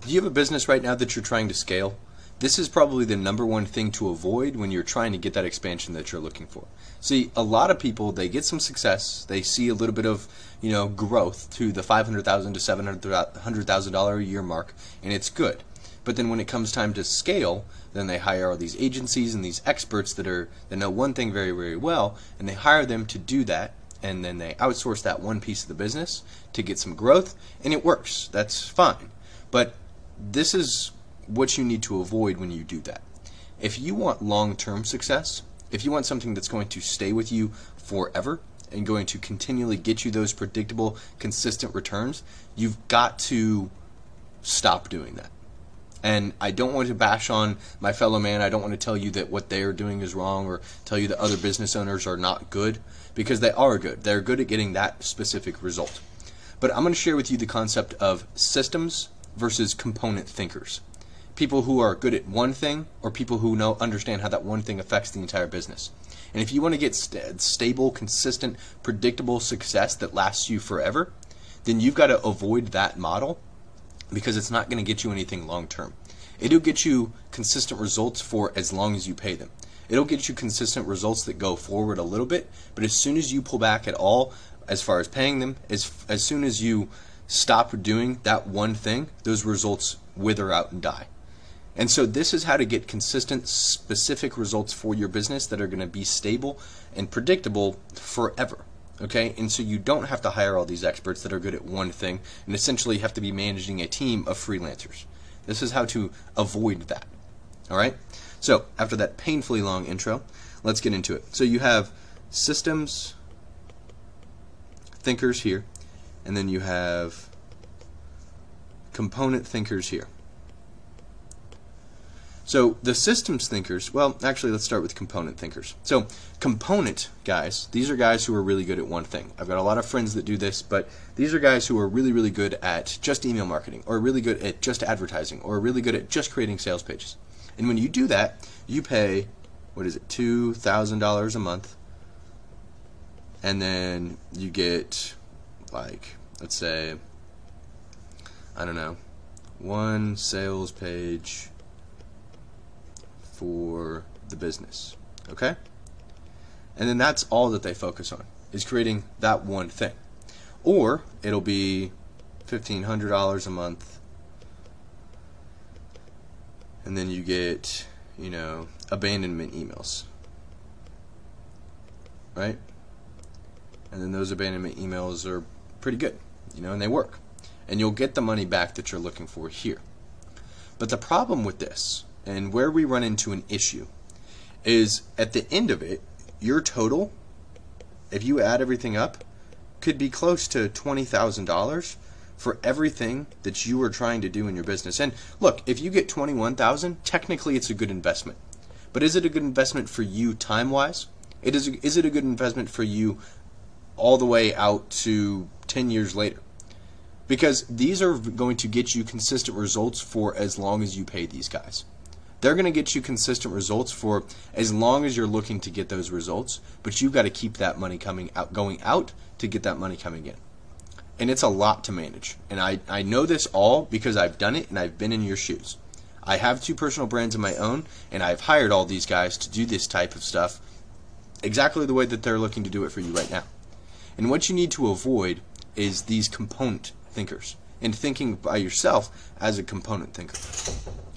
Do you have a business right now that you're trying to scale? This is probably the #1 thing to avoid when you're trying to get that expansion that you're looking for. See, a lot of people, they get some success, they see a little bit of, growth to the $500,000 to $700,000 a year mark, and it's good. But then when it comes time to scale, then they hire all these agencies and these experts that know one thing very, very well, and they hire them to do that, and then they outsource that one piece of the business to get some growth, and it works. That's fine. But this is what you need to avoid when you do that. If you want long-term success, if you want something that's going to stay with you forever and going to continually get you those predictable, consistent returns, you've got to stop doing that. And I don't want to bash on my fellow man. I don't want to tell you that what they're doing is wrong or tell you that other business owners are not good, because they are good. They're good at getting that specific result. But I'm going to share with you the concept of systems versus component thinkers. People who are good at one thing, or people who understand how that one thing affects the entire business. And if you want to get stable, consistent, predictable success that lasts you forever, then you've got to avoid that model, because it's not going to get you anything long term. It'll get you consistent results for as long as you pay them. It'll get you consistent results that go forward a little bit, but as soon as you pull back at all as far as paying them, as soon as you stop doing that one thing, those results wither out and die. And so this is how to get consistent, specific results for your business that are going to be stable and predictable forever. Okay? And so you don't have to hire all these experts that are good at one thing and essentially have to be managing a team of freelancers. This is how to avoid that. All right? So after that painfully long intro, let's get into it. So you have systems thinkers here, and then you have component thinkers here. So the systems thinkers, well, actually let's start with component thinkers. So component guys, these are guys who are really good at one thing. I've got a lot of friends that do this, but these are guys who are really, really good at just email marketing, or really good at just advertising, or really good at just creating sales pages. And when you do that, you pay, $2,000 a month, and then you get, like, let's say, I don't know, one sales page for the business, okay? And then that's all that they focus on, is creating that one thing. Or it'll be $1,500 a month, and then you get, abandonment emails, right? And then those abandonment emails are pretty good, and they work. And you'll get the money back that you're looking for here. But the problem with this, and where we run into an issue, is at the end of it, your total, if you add everything up, could be close to $20,000 for everything that you are trying to do in your business. And look, if you get $21,000, technically it's a good investment. But is it a good investment for you time-wise? Is it a good investment for you all the way out to 10 years later? Because these are going to get you consistent results for as long as you pay these guys. They're going to get you consistent results for as long as you're looking to get those results, but you've got to keep that money going out to get that money coming in. And it's a lot to manage. And I know this all because I've done it and I've been in your shoes. I have 2 personal brands of my own, and I've hired all these guys to do this type of stuff exactly the way that they're looking to do it for you right now. And what you need to avoid is these component thinkers, and thinking by yourself as a component thinker.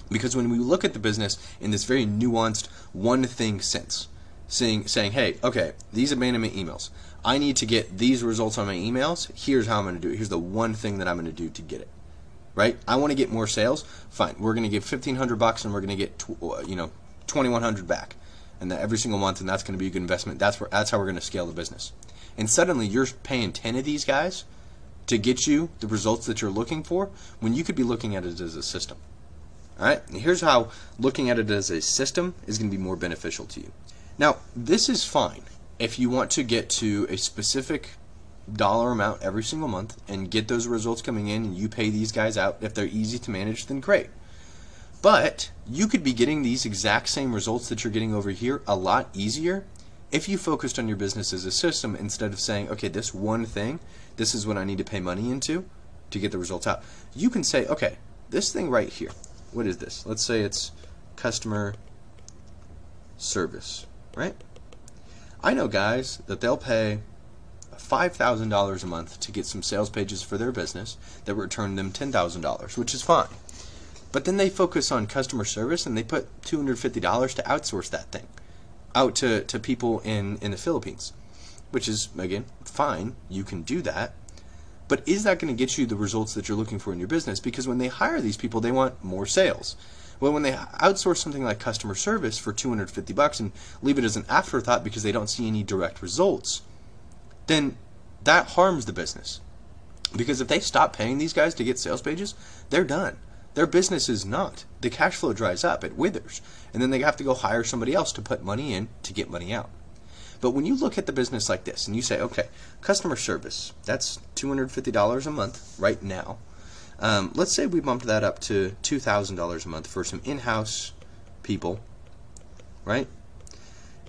Because when we look at the business in this very nuanced one thing sense, saying, hey, okay, these abandonment emails, I need to get these results on my emails, here's how I'm going to do it, here's the one thing that I'm going to do to get it, right? I want to get more sales, fine, we're going to give $1,500 and we're going to get $2,100 back, and that every single month, and that's going to be a good investment. That's how we're going to scale the business. And suddenly you're paying 10 of these guys to get you the results that you're looking for, when you could be looking at it as a system. Alright, here's how looking at it as a system is going to be more beneficial to you. Now, this is fine if you want to get to a specific dollar amount every single month and get those results coming in, and you pay these guys out. If they're easy to manage, then great. But you could be getting these exact same results that you're getting over here a lot easier if you focused on your business as a system, instead of saying, okay, this one thing, this is what I need to pay money into to get the results out. You can say, okay, this thing right here, what is this? Let's say it's customer service, right? I know guys that they'll pay $5,000 a month to get some sales pages for their business that return them $10,000, which is fine. But then they focus on customer service and they put $250 to outsource that thing out to people in the Philippines, which is, again, fine. You can do that. But is that going to get you the results that you're looking for in your business? Because when they hire these people, they want more sales. Well, when they outsource something like customer service for $250 and leave it as an afterthought because they don't see any direct results, then that harms the business. Because if they stop paying these guys to get sales pages, they're done. Their business is not. The cash flow dries up, it withers, and then they have to go hire somebody else to put money in to get money out. But when you look at the business like this and you say, okay, customer service, that's $250 a month right now. Let's say we bumped that up to $2,000 a month for some in-house people, right?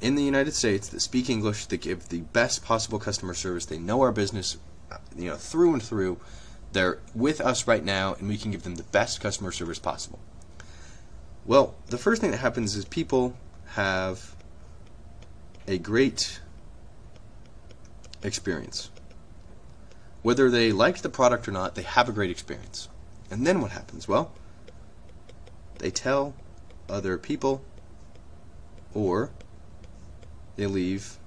In the United States that speak English, that give the best possible customer service. They know our business, through and through. They're with us right now, and we can give them the best customer service possible. Well, the first thing that happens is people have a great experience. Whether they liked the product or not, they have a great experience. And then what happens? Well, they tell other people, or they leave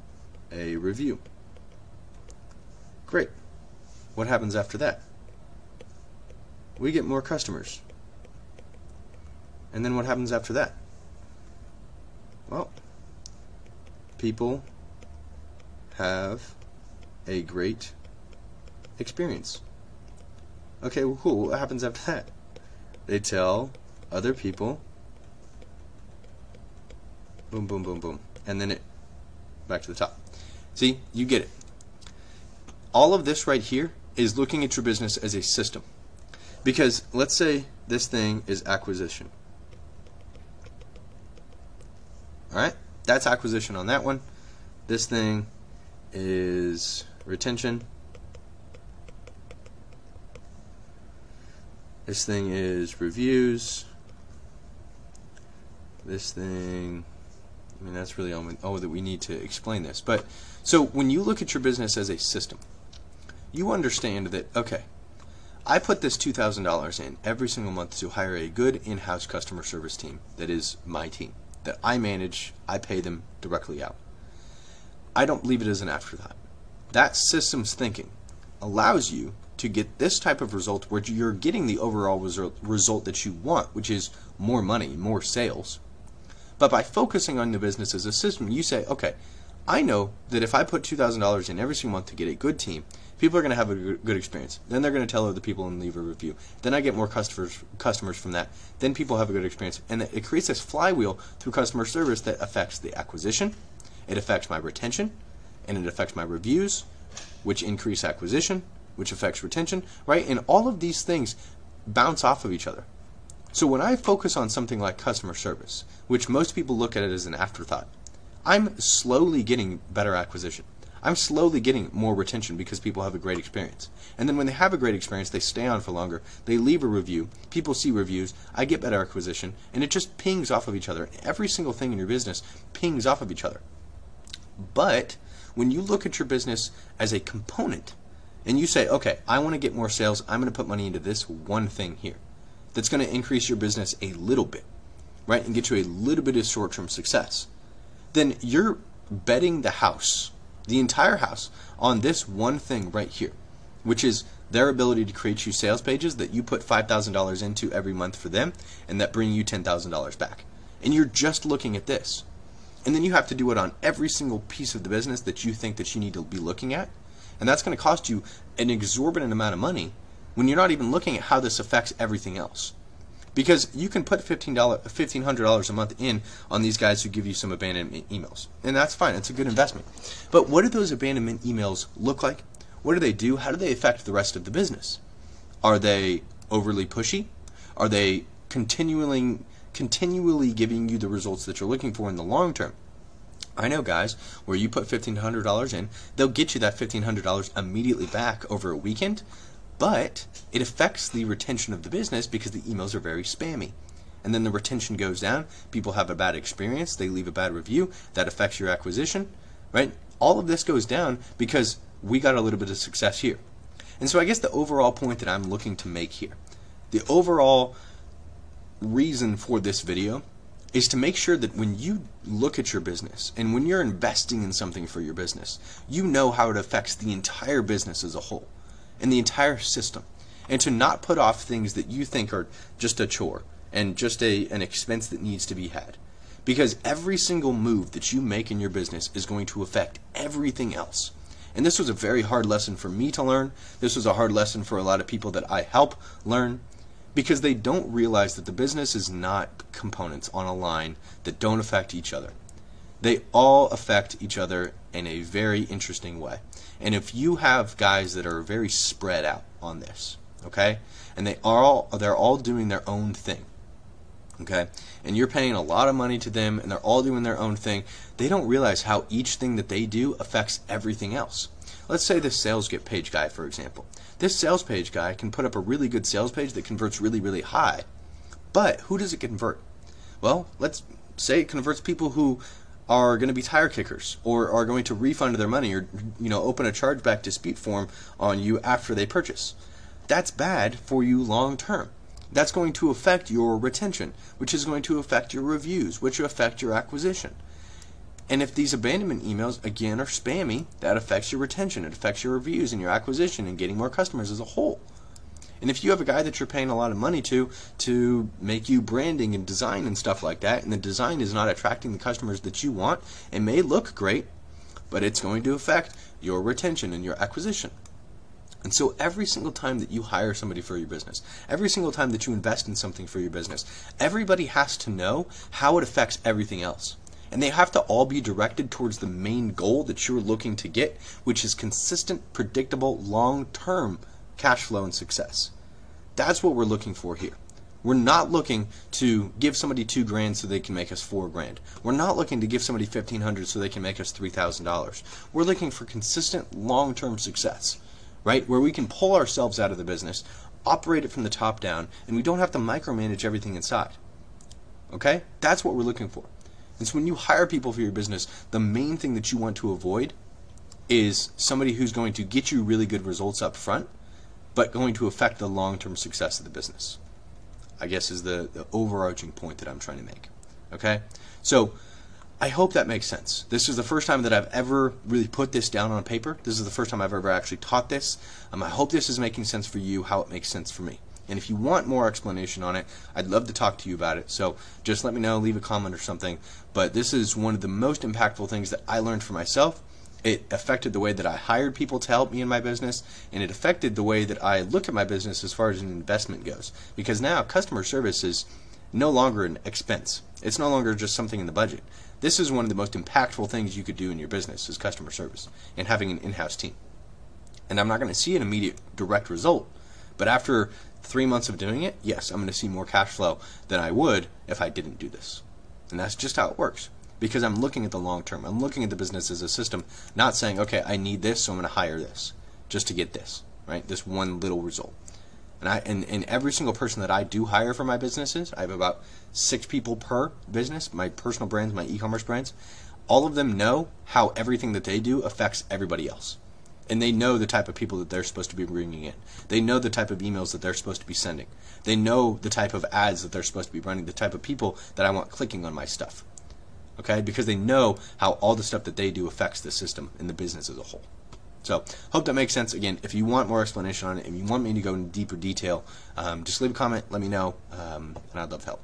a review. Great. What happens after that? We get more customers. And then what happens after that? Well, people have a great experience. Okay, well, cool. What happens after that? They tell other people. Boom, boom, boom, boom. And then back to the top. See, you get it. All of this right here is looking at your business as a system. Because let's say this thing is acquisition. Alright? That's acquisition on that one. This thing is retention. This thing is reviews. This thing, that's really all that we need to explain this. But so when you look at your business as a system, you understand that, okay, I put this $2,000 in every single month to hire a good in-house customer service team that is my team, that I manage, I pay them directly out. I don't leave it as an afterthought. That systems thinking allows you to get this type of result where you're getting the overall result that you want, which is more money, more sales. But by focusing on the business as a system, you say, okay, I know that if I put $2,000 in every single month to get a good team, people are going to have a good experience. Then they're going to tell other people and leave a review. Then I get more customers from that. Then people have a good experience. And it creates this flywheel through customer service that affects the acquisition, it affects my retention, and it affects my reviews, which increase acquisition, which affects retention, right? And all of these things bounce off of each other. So when I focus on something like customer service, which most people look at it as an afterthought, I'm slowly getting better acquisition. I'm slowly getting more retention because people have a great experience. And then when they have a great experience, they stay on for longer, they leave a review, people see reviews, I get better acquisition, and it just pings off of each other. Every single thing in your business pings off of each other. But when you look at your business as a component, and you say, okay, I want to get more sales, I'm going to put money into this one thing here that's going to increase your business a little bit, right, and get you a little bit of short-term success, then you're betting the house, the entire house, on this one thing right here, which is their ability to create you sales pages that you put $5,000 into every month for them, and that bring you $10,000 back. And you're just looking at this. And then you have to do it on every single piece of the business that you think that you need to be looking at. And that's going to cost you an exorbitant amount of money when you're not even looking at how this affects everything else. Because you can put $1,500 a month in on these guys who give you some abandonment emails. And that's fine. It's a good investment. But what do those abandonment emails look like? What do they do? How do they affect the rest of the business? Are they overly pushy? Are they continually giving you the results that you're looking for in the long term? I know guys where you put $1,500 in, they'll get you that $1,500 immediately back over a weekend, but it affects the retention of the business because the emails are very spammy. And then the retention goes down, people have a bad experience, they leave a bad review, that affects your acquisition, right? All of this goes down because we got a little bit of success here. And so I guess the overall point that I'm looking to make here, the overall reason for this video is to make sure that when you look at your business and when you're investing in something for your business, you know how it affects the entire business as a whole and the entire system, and to not put off things that you think are just a chore and just an expense that needs to be had. Because every single move that you make in your business is going to affect everything else. And this was a very hard lesson for me to learn. This was a hard lesson for a lot of people that I help learn, because they don't realize that the business is not components on a line that don't affect each other. They all affect each other in a very interesting way. And if you have guys that are very spread out on this, okay, and they're all doing their own thing, okay, and you're paying a lot of money to them and they're all doing their own thing, they don't realize how each thing that they do affects everything else. Let's say this sales page guy, for example. This sales page guy can put up a really good sales page that converts really, really high, but who does it convert? Well, let's say it converts people who are going to be tire kickers or are going to refund their money or open a chargeback dispute form on you after they purchase. That's bad for you long term. That's going to affect your retention, which is going to affect your reviews, which will affect your acquisition. And if these abandonment emails, again, are spammy, that affects your retention. It affects your reviews and your acquisition and getting more customers as a whole. And if you have a guy that you're paying a lot of money to make you branding and design and stuff like that, and the design is not attracting the customers that you want, it may look great, but it's going to affect your retention and your acquisition. And so every single time that you hire somebody for your business, every single time that you invest in something for your business, everybody has to know how it affects everything else. And they have to all be directed towards the main goal that you're looking to get, which is consistent, predictable, long-term cash flow and success. That's what we're looking for here. We're not looking to give somebody $2,000 so they can make us $4,000. We're not looking to give somebody $1,500 so they can make us $3,000. We're looking for consistent, long-term success, right? Where we can pull ourselves out of the business, operate it from the top down, and we don't have to micromanage everything inside. Okay? That's what we're looking for. And so when you hire people for your business, the main thing that you want to avoid is somebody who's going to get you really good results up front, but going to affect the long-term success of the business, I guess, is the overarching point that I'm trying to make. Okay? So I hope that makes sense. This is the first time that I've ever really put this down on paper. This is the first time I've ever actually taught this. I hope this is making sense for you, how it makes sense for me. And if you want more explanation on it, I'd love to talk to you about it. So just let me know, leave a comment or something. But this is one of the most impactful things that I learned for myself. It affected the way that I hired people to help me in my business, and it affected the way that I look at my business as far as an investment goes. Because now customer service is no longer an expense. It's no longer just something in the budget. This is one of the most impactful things you could do in your business is customer service and having an in-house team. And I'm not going to see an immediate direct result, but after 3 months of doing it, yes, I'm going to see more cash flow than I would if I didn't do this. And that's just how it works. Because I'm looking at the long term. I'm looking at the business as a system, not saying, okay, I need this, so I'm going to hire this just to get this, right? This one little result. And every single person that I do hire for my businesses, I have about 6 people per business, my personal brands, my e-commerce brands. All of them know how everything that they do affects everybody else. And they know the type of people that they're supposed to be bringing in. They know the type of emails that they're supposed to be sending. They know the type of ads that they're supposed to be running, the type of people that I want clicking on my stuff. Okay? Because they know how all the stuff that they do affects the system and the business as a whole. So, hope that makes sense. Again, if you want more explanation on it, if you want me to go into deeper detail, just leave a comment, let me know, and I'd love to help.